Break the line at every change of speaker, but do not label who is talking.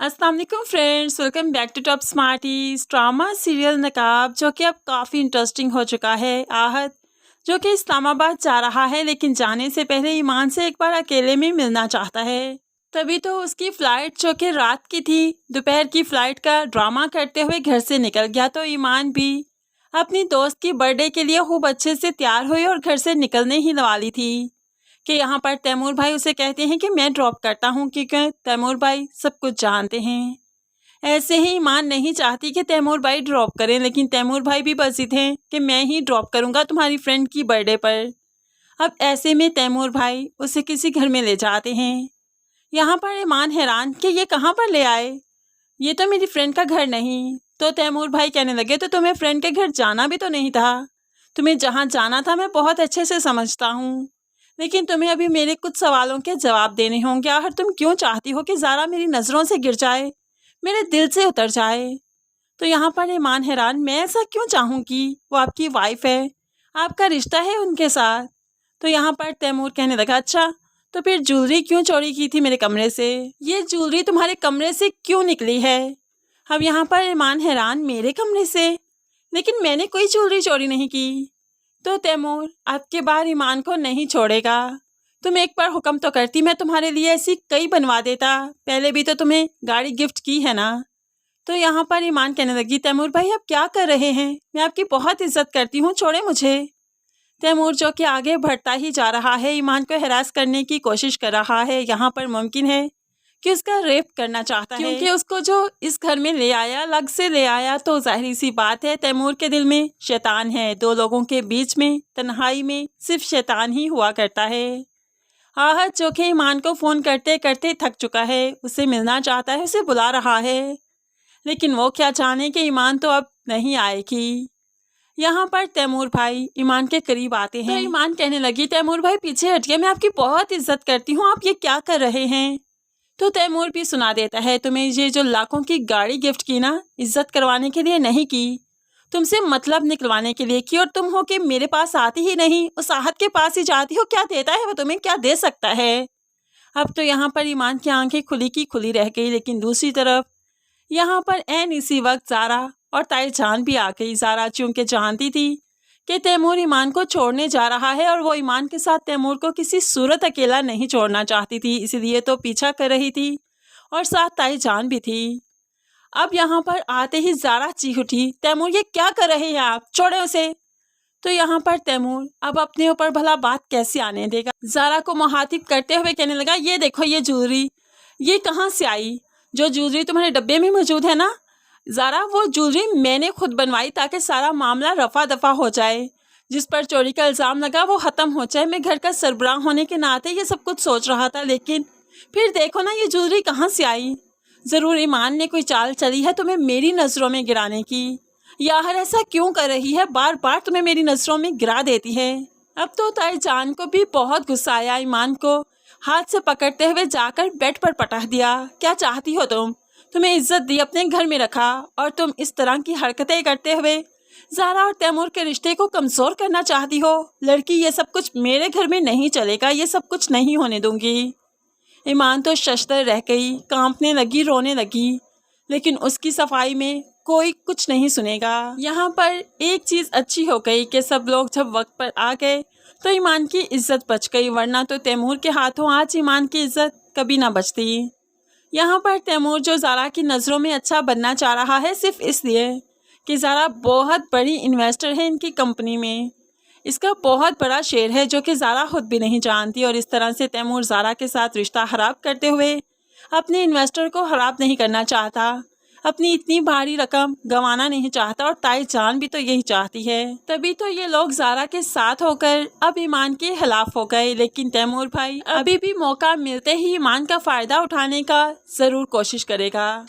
अस्सलाम वालेकुम friends, welcome back to top smarties. Drama serial Naqab जो कि अब काफ़ी इंटरेस्टिंग हो चुका है। आहत जो कि इस्लामाबाद जा रहा है, लेकिन जाने से पहले ईमान से एक बार अकेले में मिलना चाहता है। तभी तो उसकी फ़्लाइट जो कि रात की थी, दोपहर की फ़्लाइट का ड्रामा करते हुए घर से निकल गया। तो ईमान भी अपनी दोस्त की बर्थडे के लिए खूब अच्छे से तैयार हुई और घर से निकलने ही वाली थी कि यहाँ पर तैमूर भाई उसे कहते हैं कि मैं ड्रॉप करता हूँ, क्योंकि तैमूर भाई सब कुछ जानते हैं। ऐसे ही ईमान नहीं चाहती कि तैमूर भाई ड्रॉप करें, लेकिन तैमूर भाई भी बसी थे कि मैं ही ड्रॉप करूँगा तुम्हारी फ्रेंड की बर्थडे पर। अब ऐसे में तैमूर भाई उसे किसी घर में ले जाते हैं। यहाँ पर ईमान हैरान कि ये कहाँ पर ले आए, ये तो मेरी फ्रेंड का घर नहीं। तो तैमूर भाई कहने लगे तो तुम्हें फ्रेंड के घर जाना भी तो नहीं था, तुम्हें जहाँ जाना था मैं बहुत अच्छे से समझता हूँ, लेकिन तुम्हें अभी मेरे कुछ सवालों के जवाब देने होंगे। आखिर तुम क्यों चाहती हो कि ज़ारा मेरी नज़रों से गिर जाए, मेरे दिल से उतर जाए। तो यहाँ पर ईमान हैरान, मैं ऐसा क्यों चाहूँगी, वो आपकी वाइफ है, आपका रिश्ता है उनके साथ। तो यहाँ पर तैमूर कहने लगा अच्छा तो फिर ज्वेलरी क्यों चोरी की थी मेरे कमरे से, ये ज्वेलरी तुम्हारे कमरे से क्यों निकली है। अब यहाँ पर ईमान हैरान, मेरे कमरे से, लेकिन मैंने कोई ज्वेलरी चोरी नहीं की। तो तैमूर आपके बार ईमान को नहीं छोड़ेगा। तुम एक बार हुक्म तो करती, मैं तुम्हारे लिए ऐसी कई बनवा देता, पहले भी तो तुम्हें गाड़ी गिफ्ट की है ना। तो यहाँ पर ईमान कहने लगी तैमूर भाई आप क्या कर रहे हैं, मैं आपकी बहुत इज्जत करती हूँ, छोड़े मुझे। तैमूर जो कि आगे बढ़ता ही जा रहा है, ईमान को हरास करने की कोशिश कर रहा है। यहाँ पर मुमकिन है कि उसका रेप करना चाहता है, क्योंकि उसको जो इस घर में ले आया, अलग से ले आया, तो जाहिर सी बात है तैमूर के दिल में शैतान है। दो लोगों के बीच में तन्हाई में सिर्फ शैतान ही हुआ करता है। आहत जो कि ईमान को फ़ोन करते करते थक चुका है, उसे मिलना चाहता है, उसे बुला रहा है, लेकिन वो क्या जाने कि ईमान तो अब नहीं आएगी। यहाँ पर तैमूर भाई ईमान के करीब आते हैं। तो ईमान कहने लगी तैमूर भाई पीछे हटिए, मैं आपकी बहुत इज्जत करती हूँ, आप ये क्या कर रहे हैं। तो तैमूर भी सुना देता है, तुम्हें ये जो लाखों की गाड़ी गिफ्ट की ना, इज्जत करवाने के लिए नहीं की, तुमसे मतलब निकलवाने के लिए की, और तुम हो कि मेरे पास आती ही नहीं, उस आहत के पास ही जाती हो, क्या देता है वो तुम्हें, क्या दे सकता है। अब तो यहाँ पर ईमान की आंखें खुली की खुली रह गई, लेकिन दूसरी तरफ यहाँ पर ऐन इसी वक्त ज़ारा और ताईजान भी आ गई। ज़ारा चूंकि जानती थी कि तैमूर ईमान को छोड़ने जा रहा है, और वो ईमान के साथ तैमूर को किसी सूरत अकेला नहीं छोड़ना चाहती थी, इसलिए तो पीछा कर रही थी, और साथ ताईजान भी थी। अब यहाँ पर आते ही ज़ारा चीख उठी, तैमूर ये क्या कर रहे हैं आप, छोड़े उसे। तो यहाँ पर तैमूर अब अपने ऊपर भला बात कैसे आने देगा। ज़ारा को मुखातिब करते हुए कहने लगा, ये देखो ये ज्वेलरी, ये कहाँ से आई, जो ज्वेलरी तुम्हारे डब्बे में मौजूद है ना ज़ारा, वो ज्वेलरी मैंने खुद बनवाई ताकि सारा मामला रफा दफा हो जाए, जिस पर चोरी का इल्ज़ाम लगा वो ख़त्म हो जाए। मैं घर का सरबराह होने के नाते ये सब कुछ सोच रहा था, लेकिन फिर देखो ना ये ज्वेलरी कहाँ से आई। ज़रूर ईमान ने कोई चाल चली है तुम्हें मेरी नज़रों में गिराने की, या हर ऐसा क्यों कर रही है, बार बार तुम्हें मेरी नज़रों में गिरा देती है। अब तो ताईजान को भी बहुत गुस्सा आया, ईमान को हाथ से पकड़ते हुए जाकर बेड पर पटक दिया। क्या चाहती हो तुम, तुम्हें इज्जत दी, अपने घर में रखा, और तुम इस तरह की हरकतें करते हुए ज़ारा और तैमूर के रिश्ते को कमज़ोर करना चाहती हो। लड़की ये सब कुछ मेरे घर में नहीं चलेगा, ये सब कुछ नहीं होने दूंगी। ईमान तो शशतर रह गई, कांपने लगी, रोने लगी, लेकिन उसकी सफाई में कोई कुछ नहीं सुनेगा। यहाँ पर एक चीज़ अच्छी हो गई कि सब लोग जब वक्त पर आ गए तो ईमान की इज्जत बच गई, वरना तो तैमूर के हाथों आज ईमान की इज्जत कभी ना बचती। यहाँ पर तैमूर जो ज़ारा की नज़रों में अच्छा बनना चाह रहा है, सिर्फ इसलिए कि ज़ारा बहुत बड़ी इन्वेस्टर है इनकी कंपनी में, इसका बहुत बड़ा शेयर है जो कि ज़ारा खुद भी नहीं जानती, और इस तरह से तैमूर ज़ारा के साथ रिश्ता ख़राब करते हुए अपने इन्वेस्टर को ख़राब नहीं करना चाहता, अपनी इतनी भारी रकम गंवाना नहीं चाहता, और ताईजान भी तो यही चाहती है। तभी तो ये लोग ज़ारा के साथ होकर अब ईमान के खिलाफ हो गए, लेकिन तैमूर भाई अभी भी मौका मिलते ही ईमान का फ़ायदा उठाने का ज़रूर कोशिश करेगा।